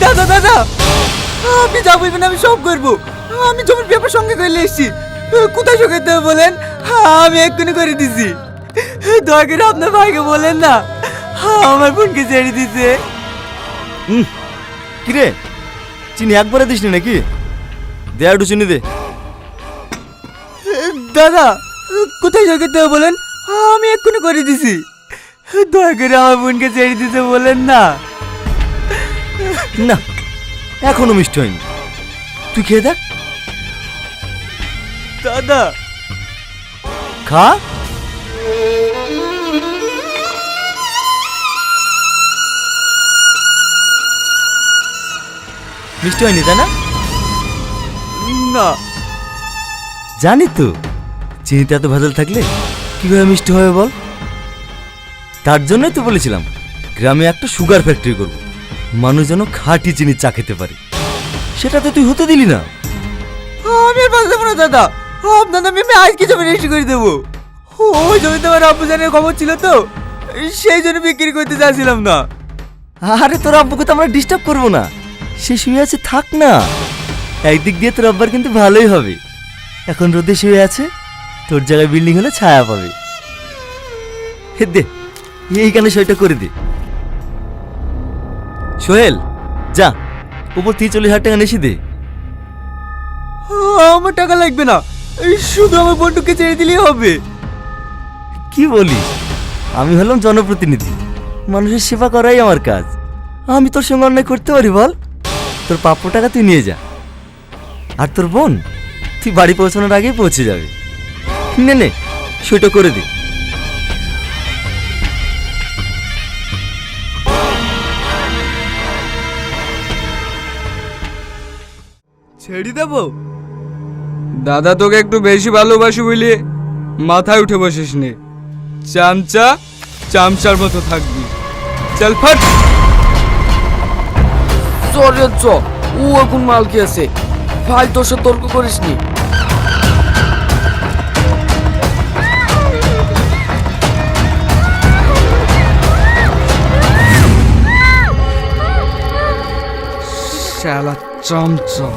দাদা দাদা, আপনি যা বলবেন আমি সব করবো। আমি জমির পেপার সঙ্গে করে এসেছি। কোথায় সঙ্গে দেবো বলেন, আমি এক্ষুনি করে দিছি। দয়া করে আপনার ভাইকে বলেন না আমার বোনকে ছেড়ে দিতে। কিরে, চিনি একবারে দিস নি নাকি? দে একটু চিনি দে। দাদা কোথায় সঙ্গে দেবো বলেন, আমি এক্ষুনি করে দিছি। দয়া করে আমার বোনকে ছেড়ে দিতে বলেন না। না, এখনো মিষ্টি হয়নি, তুই খেয়ে দেখ। দাদা খা। মিষ্টি হয়নি তাই না? না, জানি তো, চিনিতে এত ভেজাল থাকলে কিভাবে মিষ্টি হবে বল। তার জন্যই তো বলেছিলাম গ্রামে একটা সুগার ফ্যাক্টরি করব, মানুষ যেন খাঁটি চিনি চা খেতে পারে। সেটা তো তুই হতে দিলি না। আমি আর বাঁচতে পারবো না দাদা। আপনার নামে আমি আজকে জমি রেজিস্ট্রি করে দেবো। ওই জমিতে আমার আব্বু জানের খবর ছিল তো, সেই জন্য বিক্রি করতে চাচ্ছিলাম না। আরে তোর আব্বুকে তো আমরা ডিস্টার্ব করবো না, সে শুয়ে আছে, থাক না। একদিক দিয়ে তোর আব্বার কিন্তু ভালোই হবে, এখন রোদে শুয়ে আছে, তোর জায়গায় বিল্ডিং হলে ছায়া পাবে। হে দে, এইখানে সইটা করে দে। সোহেল, যা উপর 43,000 টাকা নেশি দে। আমার টাকা লাগবে না, শুধু আমার বন্ধুকে ছেড়ে দিলেই হবে। কি বলিস? আমি হলাম জনপ্রতিনিধি, মানুষের সেবা করাই আমার কাজ। আমি তোর সঙ্গে অন্যায় করতে পারি বল? তোর প্রাপ্য টাকা তুই নিয়ে যা, আর তোর বোন তুই বাড়ি পৌঁছানোর আগেই পৌঁছে যাবে। নে নে, সেটা করে দে। ছেড়ে দেবো? দাদা তোকে একটু বেশি ভালোবাসি বলে মাথায় উঠে বসিস নে। চামচা চামচার মতো থাকবি। চল ফাট। চরে চ, ও এখন মাল খেয়েছে, ভাই তোর সাথে তর্ক করিস নি। শালা চামচা।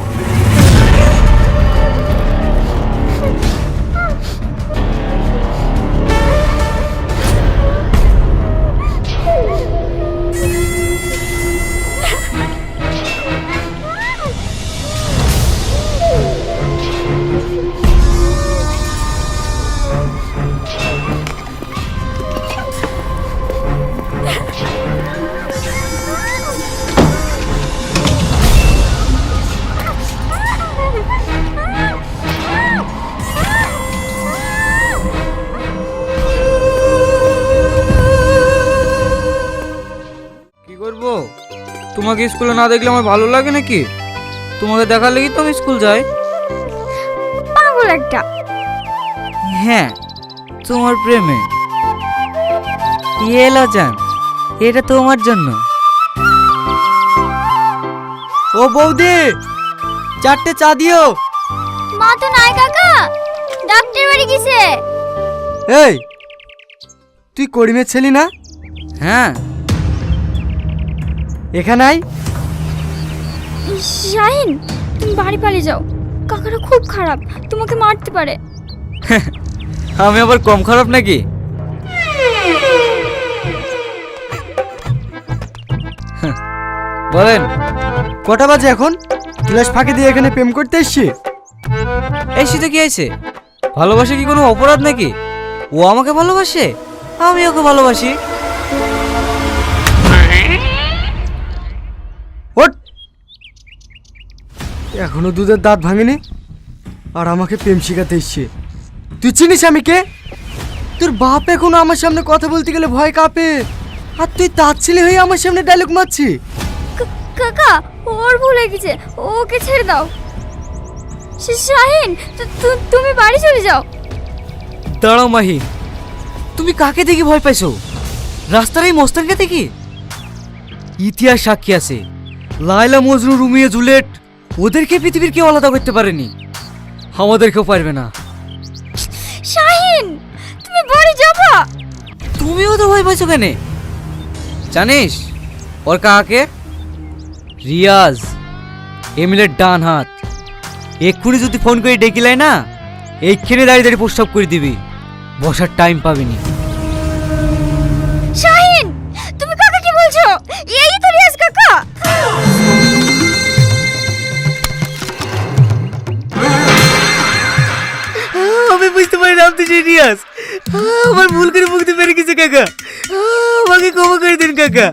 তোমাকে স্কুলে না দেখলে আমার ভালো লাগে নাকি? তোমাকে দেখার লাগি তো আমি স্কুল যাই। পাগল একটা। হ্যাঁ, তোমার প্রেমে। এলা জান, এটা তোমার জন্য। ও বৌদি, 4টে চা দিও। মা তো নাই কাকা, ডাক্তার বাড়ি গেছে। এই তুই করিমের ছেলে না? হ্যাঁ। এখানে আয়। শাহিন, তুমি বাড়ি পালিয়ে যাও, কাকারা খুব খারাপ, তোমাকে মারতে পারে। আমি আবার কম খারাপ নাকি? বলেন, কটা বাজে এখন? ক্লাস ফাঁকি দিয়ে এখানে প্রেম করতে এসছি? এই শীতে কি আছে? ভালোবাসা কি কোনো অপরাধ নাকি? ও আমাকে ভালোবাসে, আমি ওকে ভালোবাসি। ওঠ! এখনো দুধের দাঁত ভাঙেনি আর আমাকে প্রেম শিখাতে এসছে। তুই চিনিস আমি কে? তোর বাপ এখনো আমার সামনে কথা বলতে গেলে ভয় কাঁপে, আর তুই তার ছেলে হয়ে আমার সামনে ডায়লগ মারছি। কাকা, ওর ভুল হয়ে গেছে, ওকে ছেড়ে দাও। শাহিন, তুমি বাড়ি চলে যাও। দাঁড়াও মাহি, তুমি কাকে দেখে ভয় পাইছো? রাস্তার এই মস্তানকে দেখি? ইতিহাস সাক্ষী আছে, লায়লা মজনু, রুমিয়া জুলিয়েট, ওদেরকে পৃথিবীর কেউ আলাদা করতে পারেনি, আমাদেরকেও পারবে না। শাহিন, তুমি বাড়ি যাবা? তুমিও তো ভয় পাইছো কেন? জানিস ওর কাকে? রিয়াজ এমিলের ডান হাত। এক্ষুনি যদি ফোন করে ডেকিলাই না, এইখানে দাঁড়িয়ে দাঁড়িয়ে প্রস্তাব করে দিবি, বসার টাইম পাবিনি। শাহিন, তুমি কাকা কি বলছো? এই তো রিয়াজ কাকা। আমি বুঝতে পারি না আপনি যে রিয়াজ। আমার ভুল করে মুক্তি পেরে গেছে কাকা, আমাকে ক্ষমা করে দিন কাকা।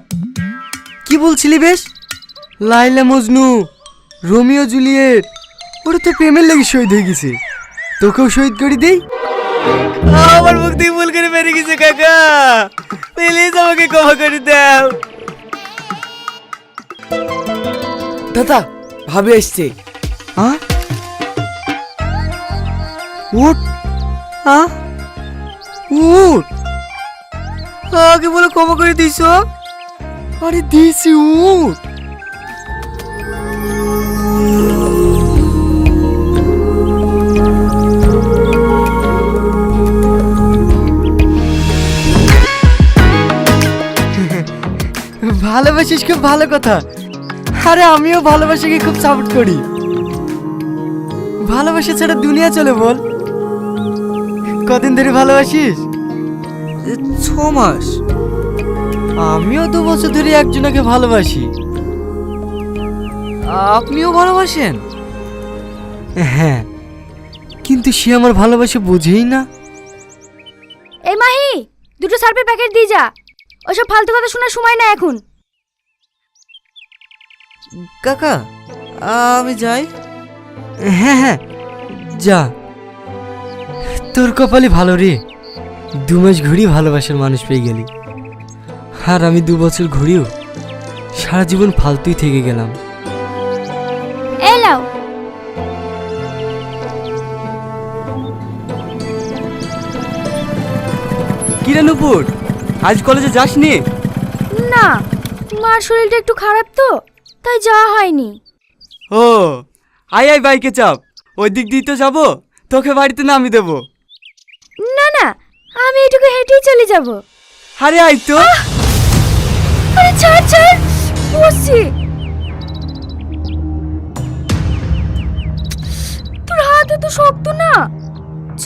কি বলছিলি বেশ? লাইলা মজনু, রোমিও জুলিয়েট, ওরা তো প্রেমের লাগি শহীদ হয়ে গেছে, তোকেও শহীদ করে দেই। আমার মুখ থেকে ভুল করে বেরিয়ে গেছে কাকা, প্লিজ আমাকে ক্ষমা করে দাও। দাদা, ভাবি আসছে। হ্যাঁ, উঠ, হ্যাঁ উঠ, আগে বলে ক্ষমা করে দিস। আরে দিছি, উঠ। ভালোবাসিস, খুব ভালো কথা। আরে আমিও ভালোবাসাকে খুব সাপোর্ট করি। ভালোবাসা ছাড়া দুনিয়া চলে বল। কদিন ধরে ভালোবাসিস? 6 মাস। আমিও 2 বছর ধরে একজনকে ভালোবাসি। আপনিও ভালোবাসেন? হ্যাঁ, কিন্তু সে আমার ভালোবাসা বুঝেই না। এই মাহি, 2টো সার্ফের প্যাকেট দিয়ে যা। ওসব ফালতু কথা শোনার সময় না এখন। কাকা, আমি যাই। হ্যাঁ হ্যাঁ, যা। তোর কপালে ভালো রে, 2 মাস ঘুরি ভালোবাসার মানুষ পেয়ে গেলি। আর আমি 2 বছর ঘুরিও সারা জীবন ফালতুই থেকে গেলাম। এলাও। কিরে নুপুর, আজ কলেজে যাসনি? না, মার শরীরটা একটু খারাপ তো, তাই যাওয়া হয়নি। ও, আয় আয় বাইকে চাপ, ওই দিক দিয়ে তো যাবো, তোকে বাড়িতে নামিয়ে দেবো। না না, আমি এটুকু হেঁটেই চলে যাব। আরে আয় তো। আরে ছাড় ছাড়, বসছি। তোর হাত তো শক্ত না, চ।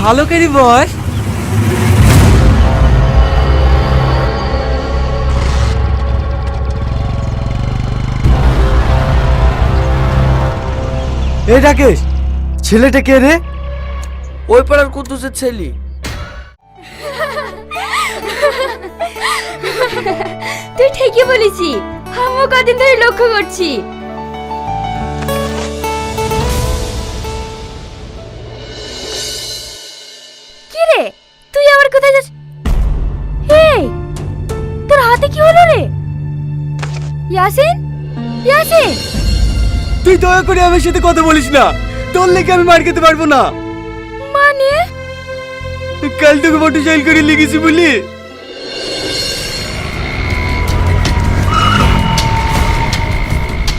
ভালো করি বস। এই রাকেশ, ছেলেটা কে রে? ওই পাড়ার কুদ্দুসের ছেলে। তুই ঠিকই বলেছি, আমিও কদিন ধরে লক্ষ্য করছি। কি রে, তুই আবার কোথায় যাস? এই, তোর হাতে কি হলো রে? ইয়াসিন, ইয়াসিন। তুই দয়া করে আমার সাথে কথা বলিস না, তোর লেগে আমি মার খেতে পারবো না। মানে? কাল তোকে মোটরসাইকেল করে লিখেছি বলি।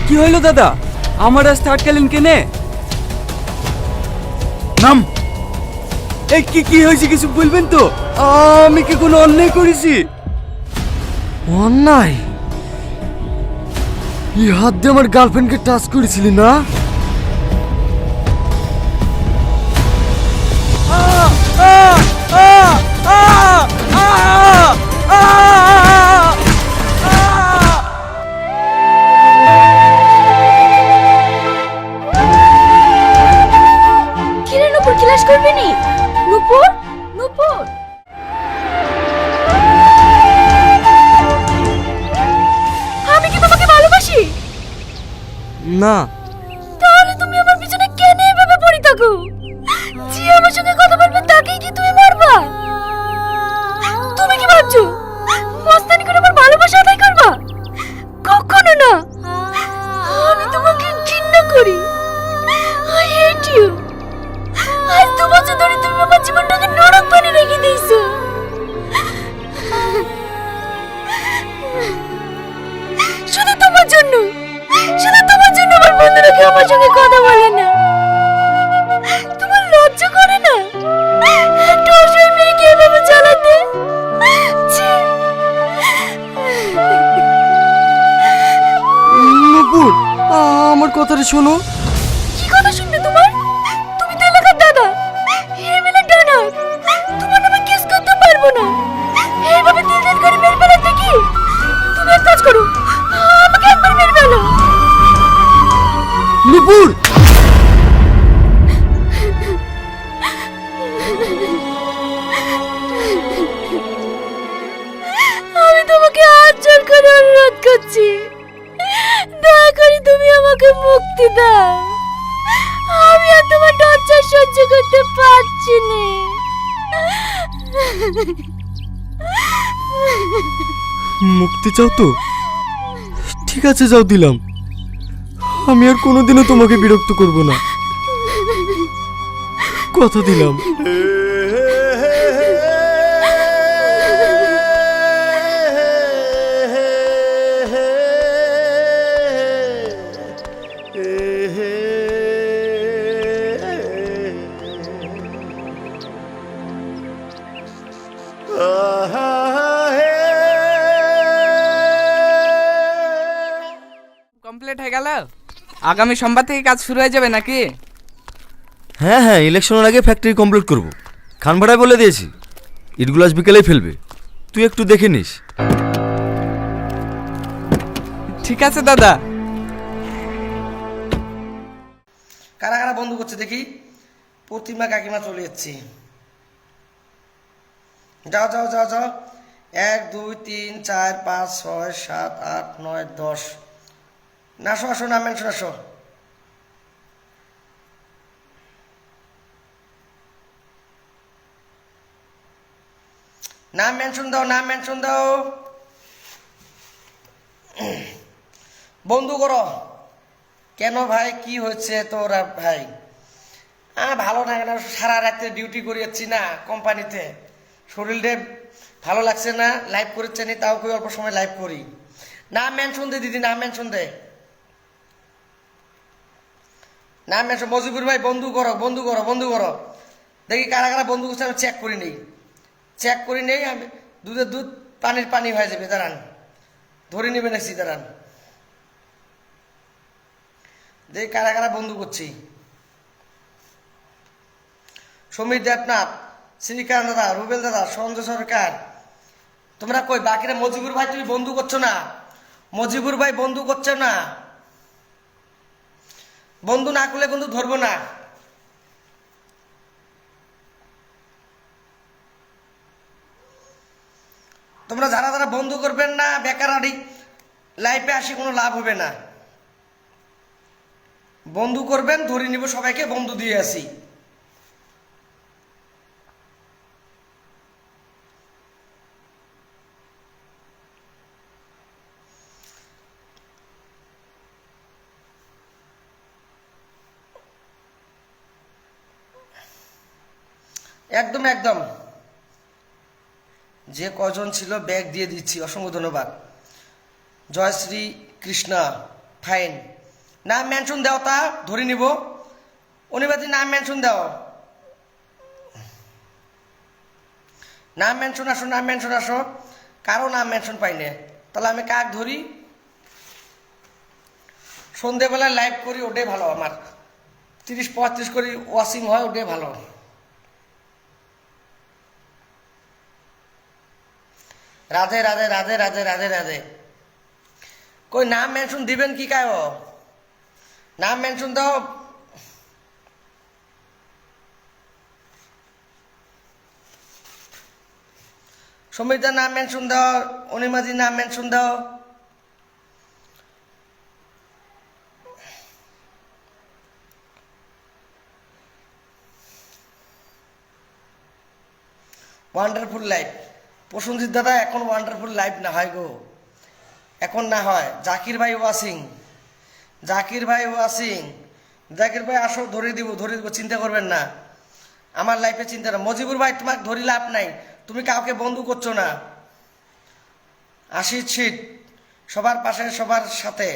কি হইলো দাদা, আমার রাস্তা আটকালেন কেনে? নাম। এই কি হয়েছে কিছু বলবেন তো? আমি কি কোনো অন্যায় করেছি? অন্যায়? এই হাত দিয়ে আমার গার্লফ্রেন্ডকে টাচ করেছিলি না? কিরে নুপুর, ক্লাস করবি নি? নুপুর, নুপুর। আমি কি তোমাকে ভালোবাসি? না। তাহলে তুমি আমার পিছনে কেন এভাবে পড়ে থাকো? যে আমার সঙ্গে কথা বলবে তাকেই কি তুমি মারবা? তুমি কি ভাবছো মস্তানি করে আমার ভালোবাসা আদায় করবা? কখনো না। আমি তোমাকে ঘৃণা করি। I hate you. আজ 2 বছর ধরে তুমি আমার জীবনটাকে নরক বানিয়ে রেখে দিয়েছো। শুধু তোমার জন্য, শুধু তোমার জন্য আমার বন্ধুরা কেউ আমার সঙ্গে কথা বলে না। তোমার লজ্জা করে না একটা অসহায় মেয়েকে এভাবে জ্বালাতে? ছি। কথাটা শোনো। কি কথা শুনবে তোমার? তুমি তো এলাকার দাদা, এমএলএ ডানার, তোমার নামে কেস করতে পারবো না। এইভাবে দিন দিন করে মেরে ফেলার দেখি তুমি এক কাজ করো, আমাকে একবার মেরে ফেলো। নুপুর, আমি তোমাকে হাত জোর করে অনুরোধ করছি, দয়া করে তুমি আমাকে মুক্তি দাও। আমি আর তোমার টর্চার সহ্য করতে পারছি না। মুক্তি চাও তো? ঠিক আছে, যাও দিলাম। আমি আর কোনোদিনও তোমাকে বিরক্ত করব না, কথা দিলাম। কমপ্লিট হয়ে গেল। আগামী সোমবার থেকে কাজ শুরু হয়ে যাবে নাকি? হ্যাঁ হ্যাঁ, ইলেকশনের আগে ফ্যাক্টরি কমপ্লিট করব। খান ভাড়ায় বলে দিয়েছি, ইটগুলো আজ বিকেলেই ফেলবে, তুই একটু দেখে নিস। ঠিক আছে দাদা। কারা কারা বন্ধু করছে দেখি। প্রতিমা কাকিমা চলে যাচ্ছি। যাও যাও যাও যাও। 1 2 3 4 5 6 7 8 9 10। না আসো আসো, নাম মেনশন আসো। নাম মেনশন দাও, নাম মেনশন দাও। বন্ধু করো। কেন ভাই, কি হয়েছে তোরা ভাই? ভালো লাগে না, সারা রাতে ডিউটি করে যাচ্ছি না কোম্পানিতে, শরীরটা ভালো লাগছে না, লাইভ করেছে নি, তাও কই অল্প সময় লাইভ করি। নাম মেনশন দে দিদি, নাম মেনশন দে, নাম মেনশন। মজিবুর ভাই বন্ধু করো, বন্ধু করো, বন্ধু করো। দেখি কারা কারা বন্ধু করছে, আমি চেক করি নেই, চেক করি নেই। আমি দুধের দুধ পানির পানি হয়ে যাবে, দাঁড়ান ধরে নেবে নাকি, দাঁড়ান দেখি কারা কারা বন্ধু করছি। সমীর দেবনাথ, শ্রীকান্ত দাদা, রুবেল দাদা, সঞ্জয় সরকার, তোমরা কই? বাকিরা মজিবুর ভাই তুমি বন্ধু করছো না, মজিবুর ভাই বন্ধু করছো না। বন্ধু না করলে বন্ধু ধরবো না। তোমরা যারা যারা বন্ধু করবেন না, বেকার লাইফে আসি কোনো লাভ হবে না। বন্ধু করবেন, ধরে নিব সবাইকে, বন্ধু দিয়ে আসি। একদম একদম, যে কজন ছিল ব্যাগ দিয়ে দিচ্ছি, অসংখ্য ধন্যবাদ। জয়শ্রী কৃষ্ণা, ফাইন। নাম মেনশন দাও, তা ধরে নিব। অনিবাদী নাম মেনশন দাও, নাম মেনশন আসো, নাম মেনশন আসো। কারো নাম মেনশন পাইনি, তাহলে আমি কাক ধরি? সন্ধেবেলায় লাইভ করি, ওটাই ভালো আমার। 30-35 করে ওয়াচিং হয়, ওটাই ভালো। রাধে রাধে রাধে রাধে রাধে রাধে। কই নাম মেনশন দিবেন কি কায়? নাম মেনশন দাও। সমীরদার নাম মেনশন দাও, অনিমাজির নাম মেনশন দাও। Wonderful life. প্রসঞ্জিৎ দাদা, এখন ওয়ান্ডারফুল লাইফ না হয় গো, এখন না হয়। জাকির ভাই ওয়াসিং, জাকির ভাই ওয়াসিং, জাকির ভাই আসো, ধরে দিব, ধরে দিব, চিন্তা করবেন না, আমার লাইফে চিন্তা না। মজিবুর ভাই, তোমাকে ধরি লাভ নাই, তুমি কাউকে বন্ধু করছো না। 80 সিট, সবার পাশে, সবার সাথে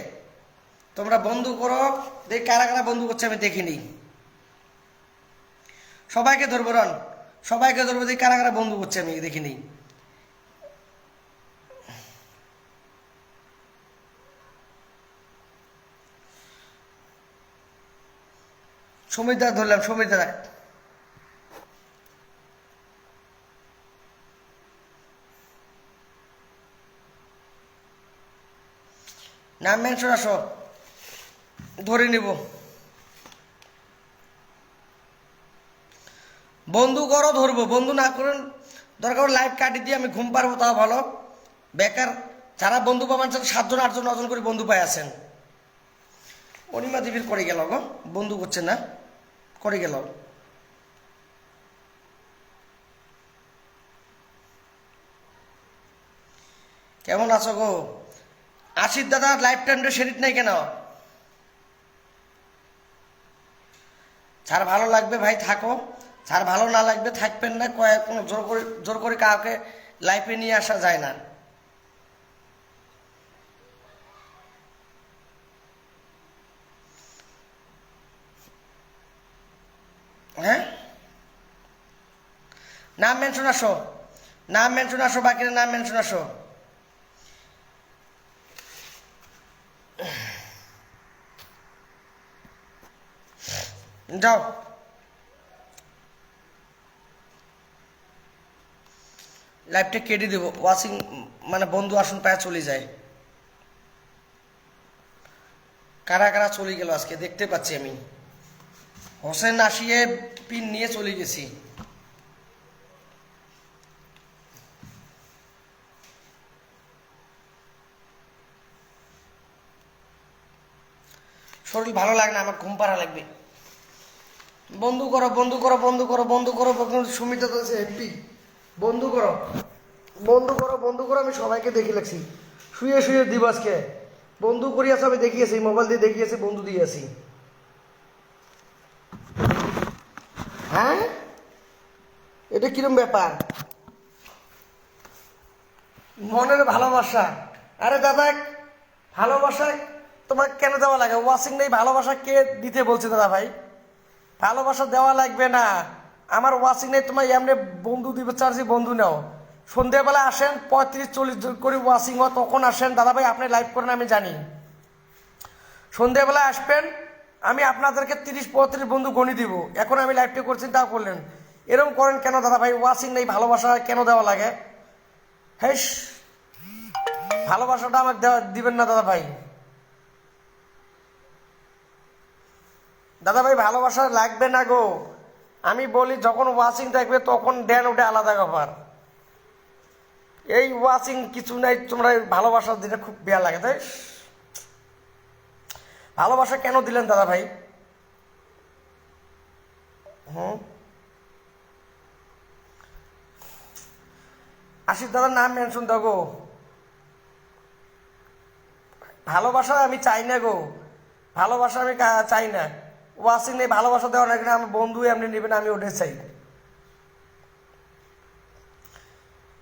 তোমরা বন্ধু করো। দেখ কারা কারা বন্ধু করছে আমি দেখিনি। সবাইকে ধরবো, রন সবাইকে ধরবো, দেখ কারা কারা বন্ধু করছে আমি দেখিনি। সমীরদা ধরলাম, সমীরদা। নাম মেনশন আসো, ধরে নিব। বন্ধু করো ধরবো, বন্ধু না করেন দরকার লাইভ কাটি দিয়ে আমি ঘুম পারবো, তাও ভালো। বেকার যারা বন্ধু পাবেন 7 জন 8 জন 9 জন করে বন্ধু পাই আছেন। অনিমা দেবীর করে গেল গো, বন্ধু করছে না, করে গেল। কেমন আছো গো? আশির দাদা লাইফ টাইমটা শেরিট নাই কেন? যার ভালো লাগবে ভাই থাকো, যার ভালো না লাগবে থাকবেন না। কোনো জোর করে কাউকে লাইফে নিয়ে আসা যায় না। হ্যাঁ, নাম মেনশন আসো, নাম মেনশন আসো, বাকিরা নাম মেনশন আসো। যাও, লাইভটা কেটে দেবো। ওয়াচিং মানে বন্ধু আসুন পায়ে চলে যায়। কারা কারা চলে গেল আজকে দেখতে পাচ্ছি আমি। হোসেন আসিয়ে পিন নিয়ে চলে গেছি। শরীর ভালো লাগে না, আমার ঘুম পাড়া লাগবে। বন্ধু করো, বন্ধু করো, বন্ধু করো, বন্ধু করো। সুমিতা তো আছে হ্যাপি। বন্ধু করো, বন্ধু করো, বন্ধু করো। আমি সবাইকে দেখে লাগছি, শুয়ে শুয়ে দিব আজকে। বন্ধু করিয়াছে, আমি দেখিয়েছি, মোবাইল দিয়ে দেখিয়েছি, বন্ধু দিয়েছি। হ্যাঁ, এটা কিরম ব্যাপার? মনের ভালোবাসা। আরে দাদা, ভালোবাসা তোমার কেন দেওয়া লাগে? ওয়াচিং নেই, ভালোবাসা কে দিতে বলছে দাদা ভাই? ভালোবাসা দেওয়া লাগবে না। আমার ওয়াচিং নেই, তোমার এমনি বন্ধু দিবে চার্জি, বন্ধু নাও। সন্ধ্যাবেলা আসেন, 35-40 জন করে ওয়াচিং হয়, তখন আসেন দাদা ভাই। আপনি লাইভ করেন আমি জানি, সন্ধ্যাবেলা আসবেন, আমি আপনাদেরকে 30-35 বন্ধু গণি দিব। এখন আমি লাইভটা করছি, তাও করলেন। এরকম করেন কেন দাদা ভাই? ওয়াচিং নেই, ভালোবাসা কেন দেওয়া লাগে? হ্যাঁ, ভালোবাসাটা আমাকে দিবেন না দাদা ভাই। দাদা ভাই ভালোবাসা লাগবে না গো। আমি বলি যখন ওয়াচিং থাকবে তখন দেন, ওটা আলাদা ব্যাপার। এই ওয়াচিং কিছু নাই, তোমরা ভালোবাসা দিলে খুব বেয়া লাগে। তাই ভালোবাসা কেন দিলেন দাদা ভাই? আশিস দাদার নাম মেনশন দাও গো। ভালোবাসা আমি চাই না গো, ভালোবাসা আমি চাই না। ওয়াচিং নেই, ভালোবাসা দেওয়া না, কিনা আমার বন্ধু এমনি নেবেন, আমি ওটাই চাই।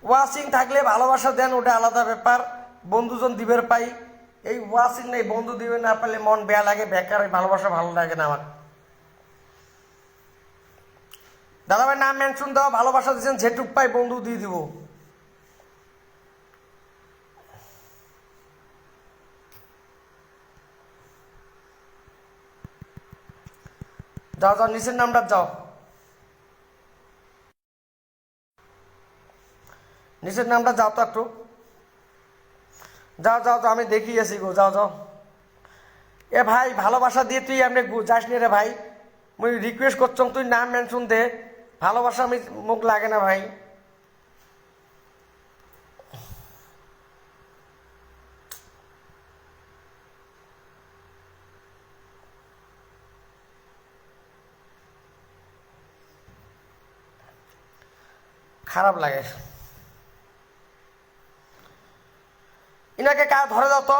ওয়াচিং থাকলে ভালোবাসা দেন, ওটা আলাদা ব্যাপার। বন্ধুজন দিবের পাই। এই ওয়াচিং নেই, বন্ধু দিবে না পারলে মন বেয়া লাগে, বেকার। ভালোবাসা ভালো লাগে না আমার। দাদা ভাই নাম মেনশন দাও, ভালোবাসা দিচ্ছেন, যেটুক পাই বন্ধু দিয়ে দিব। যাও যাও, নিচের নামটা যাও, নিচের নামটা যাও তো একটু। যাও যাও যাও, আমি দেখিয়েছি গো, যাও যাও। এ ভাই ভালোবাসা দিয়ে তুই এমনি যাস নি রে ভাই। মুই রিকোয়েস্ট করছ, তুই নাম মেনশন দে। ভালোবাসা আমি মুখ লাগে না ভাই। খারাপ লাগে। ইনাকে কাউ ধরে দাও তো,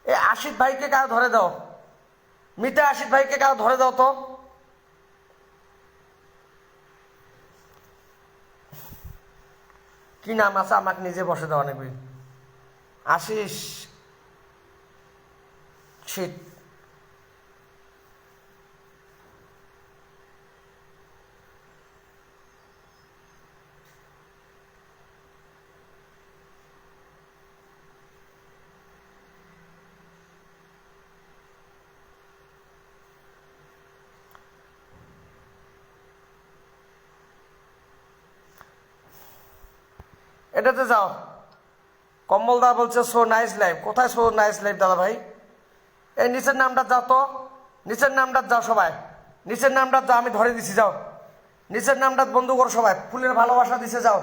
এ আশিক ভাইকে কাউ ধরে দাও, মিতা আশিক ভাইকে কাউ ধরে দাও তো। কি নাম আছে আমাকে নিজে বসে দাও অনেক। আশিস শীত। ওইটাতে যাও। কম্বল দা বলছে সো নাইস লাইফ। কোথায় সো নাইস লাইফ দাদা ভাই? এই নিচের নামটা যাও তো, নিচের নামটা যাও সবাই, নিচের নামটা যাও, আমি ধরে দিছি যাও। নিচের নামটা বন্ধু করো সবাই, ফুলের ভালোবাসা দিছে যাও,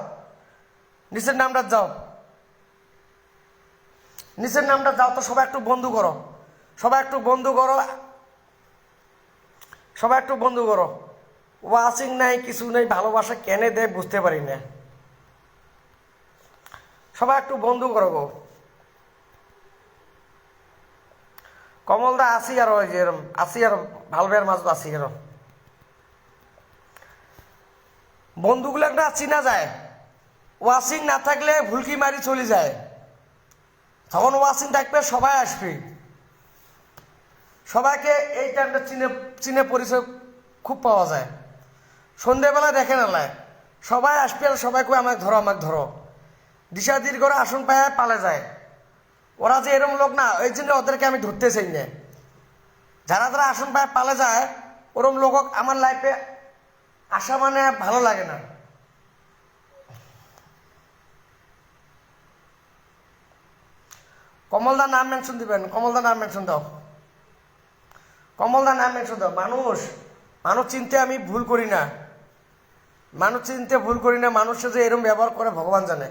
নিচের নামটা যাও, নিচের নামটা যাও তো সবাই একটু বন্ধু করো, সবাই একটু বন্ধু করো, সবাই একটু বন্ধু করো। ওয়াচিং নাই কিছু নেই, ভালোবাসা কেনে দেয় বুঝতে পারি না। সবাই একটু বন্ধু করো গো। কমলদা আসি আর ওই যে এরম আসি আর ভালবের মাছ আসি এরম বন্ধুগুলো একটা চিনা যায়। ওয়াশিং না থাকলে ভুলকি মারি চলে যায়, তখন ওয়াশিং থাকবে সবাই আসবে, সবাইকে এই টাইমটা চিনে চিনে পরিচয় খুব পাওয়া যায়। সন্ধেবেলা দেখে না সবাই আসবে আর সবাই কই আমাকে ধরো আমাকে ধরো, দিশাদির করে আসন পায় পালে যায়। ওরা যে এরম লোক না, ওই জন্য ওদেরকে আমি ধরতে চাই না। যারা যারা আসন পায় পালে যায় ওরম লোক আমার লাইফে আসা মানে ভালো লাগে না। কমলদার নাম মেনশন দিবেন, কমলদার নাম মেনশন দাও, কমলদার নাম মেনশন দাও। মানুষ মানুষ চিনতে আমি ভুল করি না, মানুষ চিনতে ভুল করি না, মানুষের যে এরম ব্যবহার করে ভগবান জানে।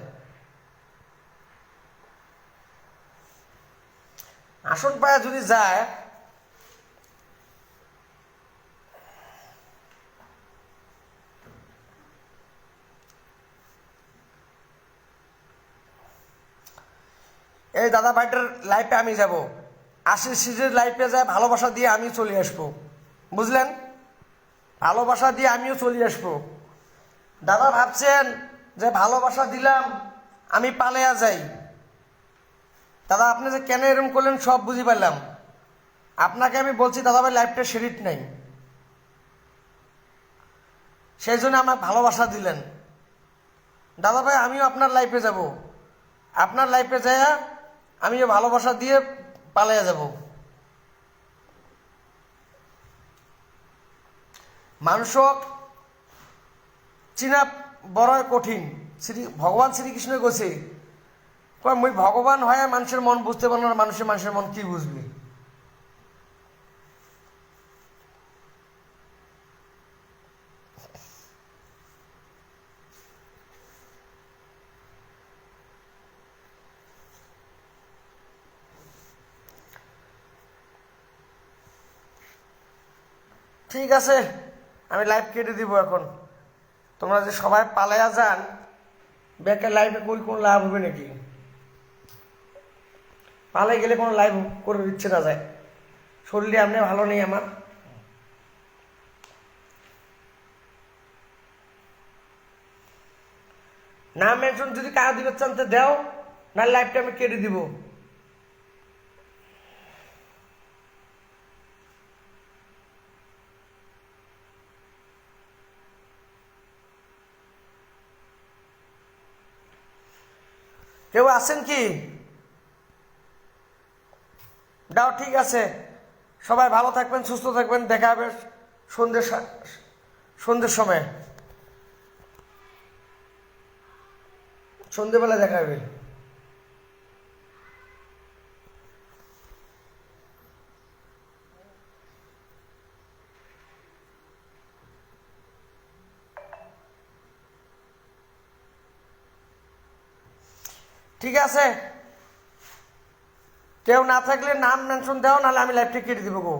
আসন পায়া যদি যায় এই দাদা ভাইটার লাইফে আমি যাব, আশিস সিজের লাইফে যায় ভালোবাসা দিয়ে আমি চলে আসবো, বুঝলেন? ভালোবাসা দিয়ে আমিও চলে আসবো। দাদা ভাবছেন যে ভালোবাসা দিলাম আমি পালিয়ে যাই, দাদা আপনি যে কেন এরকম করলেন সব বুঝি পারলাম। আপনাকে আমি বলছি দাদা ভাই লাইফটা সেরিট নাই, সেই জন্য আমার ভালোবাসা দিলেন। দাদা ভাই আমিও আপনার লাইফে যাব, আপনার লাইফে যায় আমিও ভালোবাসা দিয়ে পালিয়ে যাব। মানুষ চিনা বড় কঠিন। ভগবান শ্রীকৃষ্ণ গেছে মুই ভগবান হয় মানুষের মন বুঝতে পারলো না, মানুষের মানুষের মন কি বুঝবে? ঠিক আছে আমি লাইভ কেটে দিব এখন। তোমরা যে সবাই পালাইয়া যান বেকার লাইভে কই কোনো লাভ হবে নাকি? পালাই গেলে কোনো লাইভ করে ইচ্ছে না যায়, শরীরে এমনি ভালো নেই আমার। নাম মেনশন যদি কারা দিবে চান তো দেও, না লাইভটা আমি কেটে দিব। কেউ আছেন কি? দাও, ঠিক আছে। সবাই ভালো থাকবেন, সুস্থ থাকবেন, দেখা হবে সন্ধ্যের সময়, সন্ধ্যেবেলা দেখা হবে। ঠিক আছে, কেউ না থাকলে নাম মেনশন দাও, নাহলে আমি লাইভটা কেটে দিব গো।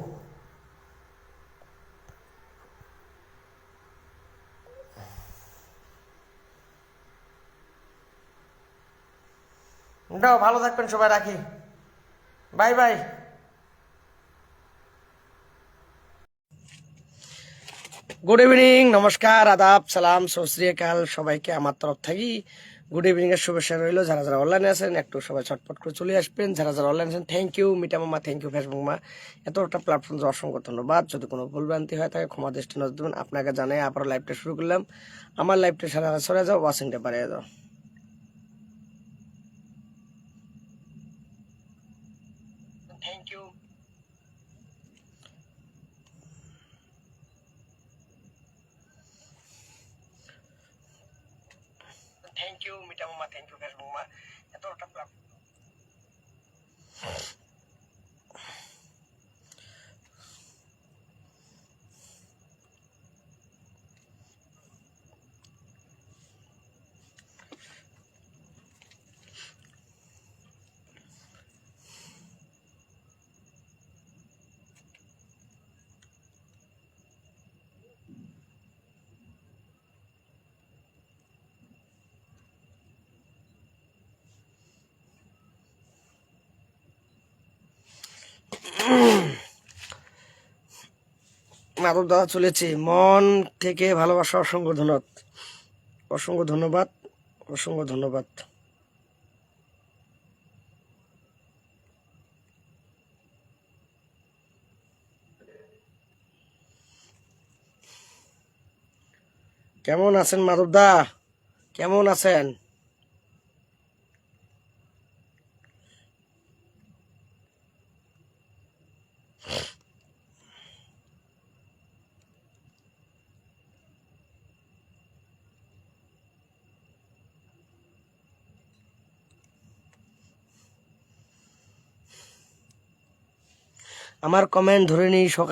দাও, ভালো থাকবেন সবাই, রাখি, বাই বাই। গুড ইভিনিং, নমস্কার, আদাব, সালাম, সত শ্রী আকাল, সবাইকে আমার তরফ থেকে গুড ইভিনিং এর শুভেচ্ছা রইল। যারা যারা অনলাইনে আছেন একটু সবাই ছটপট করে চলে আসবেন, যারা যারা অনলাইনে আছেন থ্যাংক ইউ মিটা মামা, থ্যাংক ইউ ফেসবুক মা, এতটা প্ল্যাটফর্ম অসংখ্য ধন্যবাদ। যদি কোনো ভুলভ্রান্তি হয় থাকে ক্ষমা দৃষ্টি নজর দেবেন। আপনাকে জানাই আবারও লাইভটা শুরু করলাম, আমার লাইভটা সারা সরে যাও, ওয়াশিংটা বাড়িয়ে যাও। Thank you. Thank you Mita মামা। থ্যাংক ইউ ফেসবুক মা এতটা মাধব দাদা চলেছে মন থেকে ভালোবাসা অসংখ্য ধন্যবাদ অসংখ্য ধন্যবাদ অসংখ্য ধন্যবাদ কেমন আছেন মাধব দা কেমন আছেন আমার কমেন্ট ধরে নিই সকাল